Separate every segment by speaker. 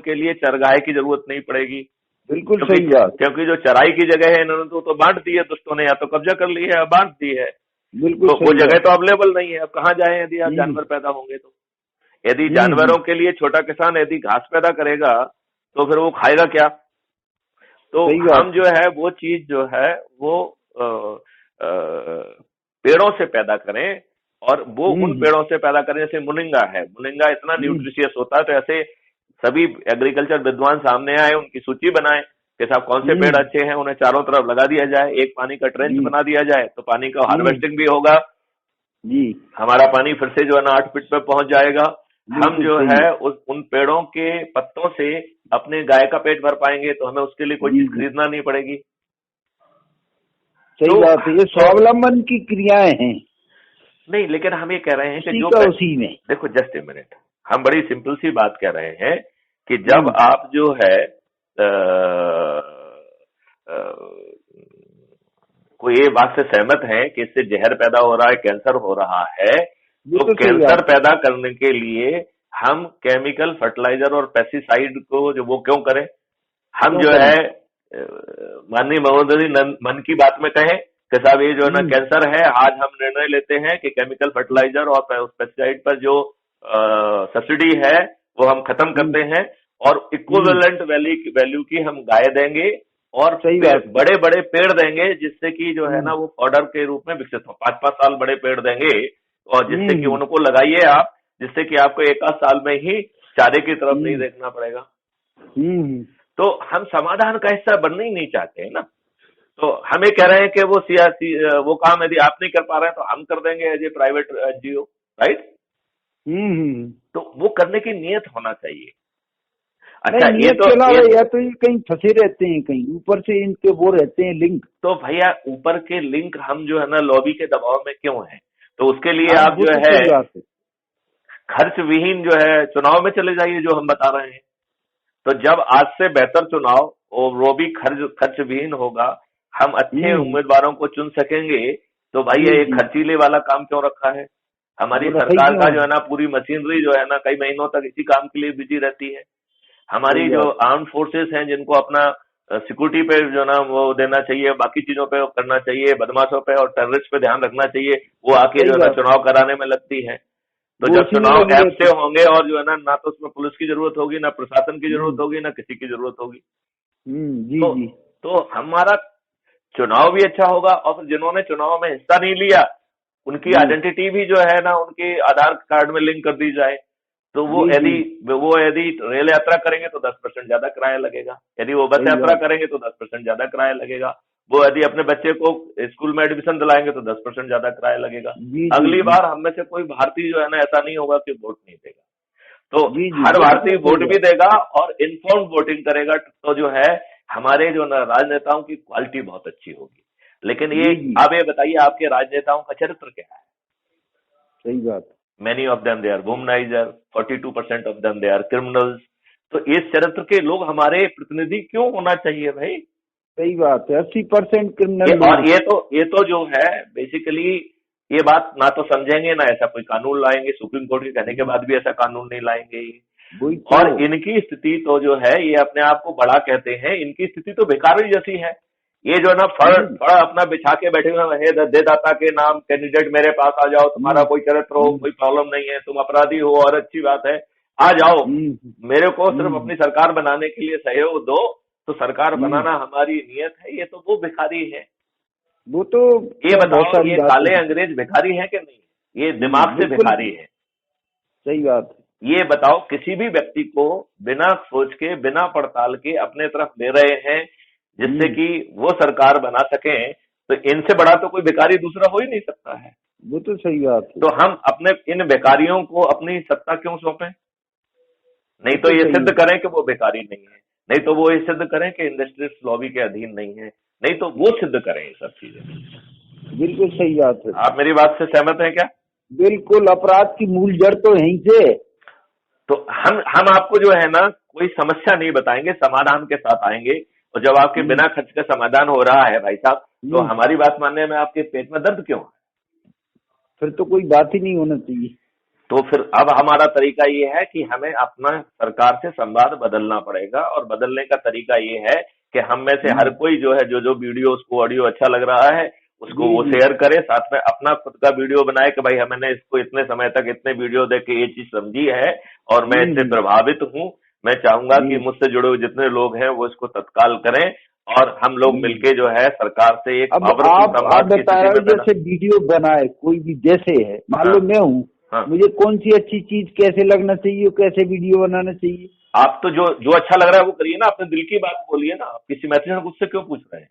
Speaker 1: के लिए चरगाहे की जरूरत नहीं पड़ेगी।
Speaker 2: बिल्कुल सही बात।
Speaker 1: क्योंकि जो चराई की जगह है इन्होंने तो बांट दी है, दुष्टों ने या तो कब्जा कर ली है या बांट दी है।
Speaker 2: बिल्कुल
Speaker 1: तो वो
Speaker 2: सही
Speaker 1: जगह
Speaker 2: बात।
Speaker 1: तो अवेलेबल नहीं है, अब कहाँ जाए यदि आप जानवर पैदा होंगे तो। यदि जानवरों के लिए छोटा किसान यदि घास पैदा करेगा तो फिर वो खाएगा क्या? तो हम जो है वो चीज जो है वो पेड़ों से पैदा करें, और वो उन पेड़ों से पैदा करें जैसे मुनिंगा है। मुनिंगा इतना न्यूट्रिशियस होता है, तो ऐसे सभी एग्रीकल्चर विद्वान सामने आए, उनकी सूची बनाए कि साहब कौन से पेड़ अच्छे हैं, उन्हें चारों तरफ लगा दिया जाए, एक पानी का ट्रेंच बना दिया जाए, तो पानी का हार्वेस्टिंग भी होगा जी, हमारा पानी फिर से जो है ना 8 फीट पे पहुंच जाएगा। हम जो है उन पेड़ों के पत्तों से अपने गाय का पेट भर पाएंगे, तो हमें उसके लिए कोई चीज खरीदना नहीं पड़ेगी।
Speaker 2: सही बात है, ये स्वावलंबन की क्रियाएं हैं।
Speaker 1: नहीं, लेकिन हम ये कह रहे हैं कि जो
Speaker 2: उसी में
Speaker 1: देखो, जस्ट ए मिनट, हम बड़ी सिंपल सी बात कह रहे हैं कि जब आप जो है कोई ये बात से सहमत है कि इससे जहर पैदा हो रहा है, कैंसर हो रहा है, तो कैंसर पैदा करने के लिए हम केमिकल फर्टिलाइजर और पेस्टिसाइड को जो वो क्यों करें? हम जो है माननीय महोदय मन की बात में कहें कि साहब ये जो है ना कैंसर है, आज हम निर्णय लेते हैं कि केमिकल फर्टिलाइजर और पेस्टिसाइड पर जो सब्सिडी है वो हम खत्म करते हैं, और इक्विवेलेंट वैल्यू की हम गाय देंगे और बड़े बड़े पेड़ देंगे, जिससे कि जो है ना वो फॉडर के रूप में विकसित हो। 5-5 साल बड़े पेड़ देंगे, और जिससे कि उनको लगाइए आप, जिससे कि आपको 1 साल में ही चारे की तरफ नहीं देखना पड़ेगा। तो हम समाधान का हिस्सा बनना ही नहीं चाहते हैं ना। तो हमें कह रहे हैं कि वो सियासी वो काम यदि आप नहीं कर पा रहे हैं तो हम कर देंगे as a private NGO, right. तो वो करने की नियत होना चाहिए। अच्छा, ये तो
Speaker 2: या तो ये कहीं फंसे रहते हैं, कहीं ऊपर से इनके वो रहते हैं लिंक।
Speaker 1: तो भैया ऊपर के लिंक हम जो है ना लॉबी के दबाव में क्यों हैं? तो उसके लिए आप जो है खर्च विहीन जो है चुनाव में चले जाइए, जो हम बता रहे हैं। तो जब आज से बेहतर चुनाव और वो भी खर्च विहीन होगा, हम अच्छे उम्मीदवारों को चुन सकेंगे, तो भाई ये खर्चीले वाला काम क्यों रखा है? हमारी सरकार का जो है ना पूरी मशीनरी जो है ना कई महीनों तक इसी काम के लिए बिजी रहती है। हमारी जो आर्म फोर्सेस हैं, जिनको अपना सिक्योरिटी पे जो ना वो देना चाहिए, बाकी चीजों पे करना चाहिए, बदमाशों पे और टेररिस्ट पे ध्यान रखना चाहिए, वो आके जो है ना चुनाव कराने में लगती है। तो जब चुनाव ऐप से होंगे और जो है ना तो उसमें पुलिस की जरूरत होगी, ना प्रशासन की जरूरत होगी, ना किसी की जरूरत होगी। तो हमारा चुनाव भी अच्छा होगा, और फिर जिन्होंने चुनाव में हिस्सा नहीं लिया उनकी आइडेंटिटी भी जो है ना उनके आधार कार्ड में लिंक कर दी जाए। तो वो यदि रेल यात्रा करेंगे तो 10% ज्यादा किराया लगेगा, यदि वो बस यात्रा करेंगे तो 10% ज्यादा किराया लगेगा, वो यदि अपने बच्चे को स्कूल में एडमिशन दिलाएंगे तो 10% ज्यादा किराया लगेगा। अगली बार हम में से कोई भारतीय जो है ना ऐसा नहीं होगा कि वोट नहीं देगा। तो हर भारतीय वोट भी देगा और इन्फॉर्म्ड वोटिंग करेगा, तो जो है हमारे जो ना राजनेताओं की क्वालिटी बहुत अच्छी होगी। लेकिन ये आप ये बताइए, आपके राजनेताओं का चरित्र क्या है?
Speaker 2: सही बात।
Speaker 1: Many of them they are womanizer, 42% of them they are criminals। तो इस चरित्र के लोग हमारे प्रतिनिधि क्यों होना चाहिए भाई?
Speaker 2: सही बात है, 80% क्रिमिनल।
Speaker 1: और ये तो जो है बेसिकली ये बात ना तो समझेंगे, ना ऐसा कोई कानून लाएंगे, सुप्रीम कोर्ट के कहने के बाद भी ऐसा कानून नहीं लाएंगे। और इनकी स्थिति तो जो है ये अपने आप को बड़ा कहते हैं, इनकी स्थिति तो भिखारी जैसी है। ये जो ना फड़ अपना बिछा के बैठे हुए हैं, दे दाता के नाम कैंडिडेट मेरे पास आ जाओ, तुम्हारा कोई चरित्र हो, कोई प्रॉब्लम नहीं है, तुम अपराधी हो और अच्छी बात है, आ जाओ, मेरे को सिर्फ अपनी सरकार बनाने के लिए सहयोग दो। तो सरकार बनाना हमारी नियत है। ये तो वो भिखारी है।
Speaker 2: वो तो
Speaker 1: ये बताओ, ये काले अंग्रेज भिखारी है कि नहीं? ये दिमाग से भिखारी है।
Speaker 2: सही बात।
Speaker 1: ये बताओ, किसी भी व्यक्ति को बिना सोच के, बिना पड़ताल के अपने तरफ ले रहे हैं जिससे कि वो सरकार बना सकें, तो इनसे बड़ा तो कोई भिखारी दूसरा हो ही नहीं सकता है।
Speaker 2: वो तो सही बात है।
Speaker 1: तो हम अपने इन भिखारियों को अपनी सत्ता क्यों सौंपें? नहीं तो ये सिद्ध करें कि वो भिखारी नहीं है, नहीं तो वो ये सिद्ध करें कि इंडस्ट्रियलिस्ट लॉबी के अधीन नहीं है, नहीं तो वो सिद्ध करें ये सब चीजें।
Speaker 2: बिल्कुल सही बात है।
Speaker 1: आप मेरी बात से सहमत हैं क्या?
Speaker 2: बिल्कुल, अपराध की मूल जड़ तो यहीं से।
Speaker 1: तो हम आपको जो है ना कोई समस्या नहीं बताएंगे, समाधान के साथ आएंगे। और जब आपके बिना खर्च का समाधान हो रहा है भाई साहब, तो हमारी बात मानने में आपके पेट में दर्द क्यों है?
Speaker 2: फिर तो कोई बात ही नहीं होना चाहिए।
Speaker 1: तो फिर अब हमारा तरीका ये है कि हमें अपना सरकार से संवाद बदलना पड़ेगा, और बदलने का तरीका ये है कि हम में से हर कोई जो है जो वीडियो उसको ऑडियो अच्छा लग रहा है उसको वो शेयर करे, साथ में अपना खुद का वीडियो बनाए कि भाई मैंने इसको इतने समय तक इतने वीडियो देख के ये चीज समझी है और मैं इससे प्रभावित हूँ। मैं चाहूंगा कि मुझसे जुड़े हुए जितने लोग हैं वो इसको तत्काल करें और हम लोग मिलके जो है सरकार से एक
Speaker 2: आप बता रहे हो जैसे वीडियो बनाए कोई भी, जैसे है मान लो मैं हूँ, मुझे कौन सी अच्छी चीज कैसे लगना चाहिए, कैसे वीडियो बनाना चाहिए?
Speaker 1: आप तो जो अच्छा लग रहा है वो करिए ना, अपने दिल की बात बोलिए ना। आप किसी मैसेज में मुझसे क्यों पूछ रहे हैं?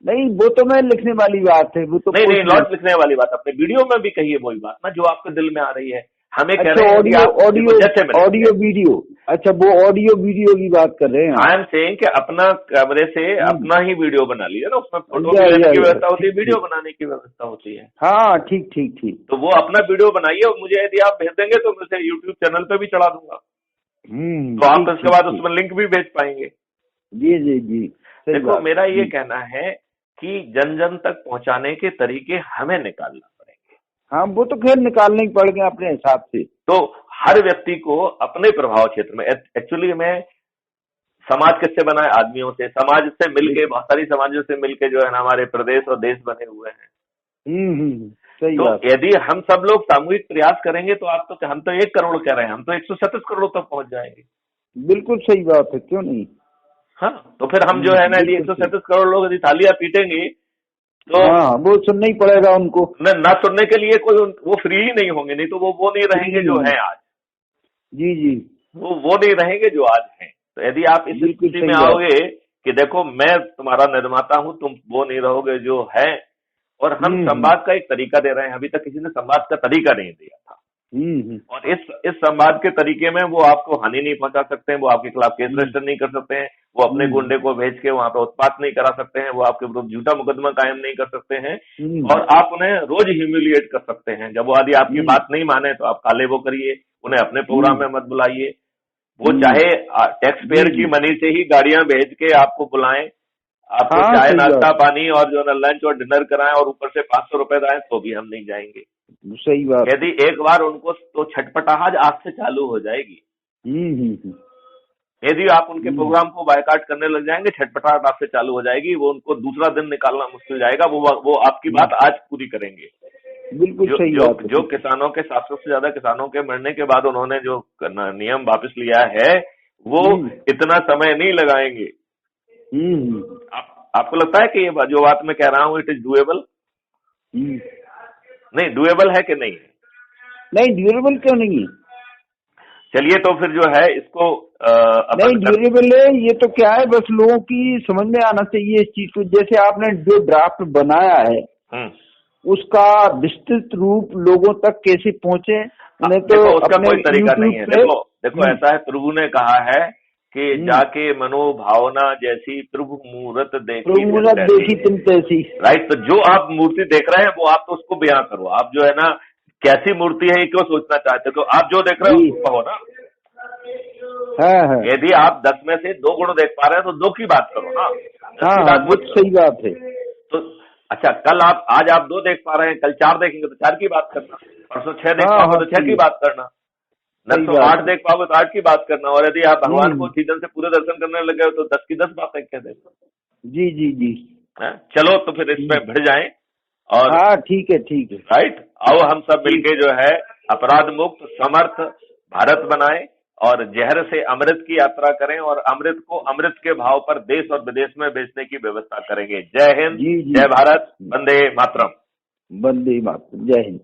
Speaker 2: नहीं, वो तो मैं लिखने वाली बात है, वो तो
Speaker 1: नहीं लॉट लिखने वाली बात अपने वीडियो में भी कहिए वही बात ना जो आपके दिल में आ रही है। हमें कह रहे
Speaker 2: हैं ऑडियो वीडियो, अच्छा वो ऑडियो वीडियो की बात कर रहे हैं।
Speaker 1: आई एम सेइंग कि अपना कैमरे से अपना ही वीडियो बना लीजिए ना, उसमें फोटो लेने की व्यवस्था होती है, वीडियो बनाने की व्यवस्था होती है।
Speaker 2: हाँ ठीक ठीक ठीक।
Speaker 1: तो वो अपना वीडियो बनाइए और मुझे यदि आप भेज देंगे तो मैं उसे यूट्यूब चैनल पे भी चढ़ा दूंगा। तो आप इसके बाद उसमें लिंक भी भेज पाएंगे।
Speaker 2: जी जी जी।
Speaker 1: देखो मेरा ये कहना है कि जन जन तक पहुंचाने के तरीके हमें निकालना पड़ेंगे।
Speaker 2: हाँ वो तो खैर निकालने ही पड़ेंगे अपने हिसाब से।
Speaker 1: तो हर व्यक्ति को अपने प्रभाव क्षेत्र में, एक्चुअली में समाज किससे बना है? आदमियों से। समाज से मिलके, बहुत सारी समाजों से मिलके जो है ना हमारे प्रदेश और देश बने हुए हैं।
Speaker 2: सही
Speaker 1: तो
Speaker 2: बात।
Speaker 1: यदि हम सब लोग सामूहिक प्रयास करेंगे तो हम तो 1 करोड़ कह रहे हैं, हम तो 137 करोड़ तक पहुंच जाएंगे।
Speaker 2: बिल्कुल सही बात है, क्यों नहीं।
Speaker 1: हाँ तो फिर हम जो है ना यदि 137 करोड़ लोग यदि तालियां पीटेंगे तो
Speaker 2: वो सुनना ही पड़ेगा उनको।
Speaker 1: ना सुनने के लिए कोई, वो फ्री ही नहीं होंगे, नहीं तो वो नहीं रहेंगे जो है आज।
Speaker 2: जी जी।
Speaker 1: वो नहीं रहेंगे जो आज हैं। तो यदि आप इस स्थिति में आओगे कि देखो मैं तुम्हारा निर्माता हूं, तुम वो नहीं रहोगे जो है, और हम संवाद का एक तरीका दे रहे हैं। अभी तक किसी ने संवाद का तरीका नहीं दिया था। और इस संवाद के तरीके में वो आपको हानि नहीं पहुंचा सकते हैं, वो आपके खिलाफ केस रजिस्टर नहीं कर सकते हैं, वो अपने गुंडे को भेज के वहां पे उत्पात नहीं करा सकते हैं, वो आपके विरुद्ध झूठा मुकदमा कायम नहीं कर सकते हैं, और आप उन्हें रोज ह्यूमिलिएट कर सकते हैं। जब वो यदि आपकी बात नहीं माने तो आप काले वो करिए, उन्हें अपने प्रोग्राम में मत बुलाइए। वो चाहे टैक्स पेयर की मनी से ही गाड़ियां भेज के आपको बुलाएं, आपको चाय नाश्ता पानी और जो है लंच और डिनर कराएं और ऊपर से 500 रुपए दें, तो भी हम नहीं जाएंगे।
Speaker 2: सही बात।
Speaker 1: यदि एक बार उनको तो छटपटाहट आज से चालू हो जाएगी। यदि आप उनके प्रोग्राम को बायकाट करने लग जाएंगे, छटपटाहट आपसे चालू हो जाएगी, वो उनको दूसरा दिन निकालना मुश्किल जाएगा। वो आपकी बात आज पूरी करेंगे।
Speaker 2: बिल्कुल सही बात।
Speaker 1: जो किसानों के 700 से ज्यादा किसानों के मरने के बाद उन्होंने जो नियम वापस लिया है वो इतना समय नहीं लगाएंगे। आपको लगता है कि ये जो बात मैं कह रहा हूँ इट इज डूएबल? नहीं, डूएबल है कि नहीं?
Speaker 2: नहीं, ड्यूरेबल क्यों नहीं?
Speaker 1: चलिए तो फिर जो है इसको
Speaker 2: नहीं ड्यूरेबल है, ये तो क्या है, बस लोगों की समझ में आना चाहिए इस चीज को। जैसे आपने जो ड्राफ्ट बनाया है उसका विस्तृत रूप लोगों तक कैसे पहुंचे, नहीं तो
Speaker 1: उसका कोई तरीका नहीं है। देखो ऐसा है, प्रभु ने कहा है कि जाके मनोभावना जैसी प्रभु मूर्त देखी
Speaker 2: तुम तैसी।
Speaker 1: राइट। तो जो आप मूर्ति देख रहे हैं वो आप तो उसको बयां करो। आप जो है ना कैसी मूर्ति है ये क्यों सोचना चाहते हो? तो आप जो देख रहे हो उसको कहो ना। यदि आप 10 में से 2 गुण देख पा रहे हैं तो 2 की बात करो ना।
Speaker 2: वो सही बात है।
Speaker 1: तो अच्छा, आज आप 2 देख पा रहे हैं, कल 4 देखेंगे तो 4 की बात करना, परसों 6 देख पाओगे तो 6 की बात करना, न तो 8 देख पाओगे तो 8 की बात करना, और यदि आप भगवान को सीधन से पूरे दर्शन करने लगे हो तो 10 की 10 बातें कह देना।
Speaker 2: जी जी जी।
Speaker 1: चलो तो फिर इसमें भिड़ जाएं और
Speaker 2: ठीक है
Speaker 1: राइट। आओ हम सब मिलके जो है अपराध मुक्त समर्थ भारत बनाएं और जहर से अमृत की यात्रा करें और अमृत को अमृत के भाव पर देश और विदेश में बेचने की व्यवस्था करेंगे। जय हिंद, जय भारत, वंदे मातरम।
Speaker 2: वंदे मातरम, जय हिंद।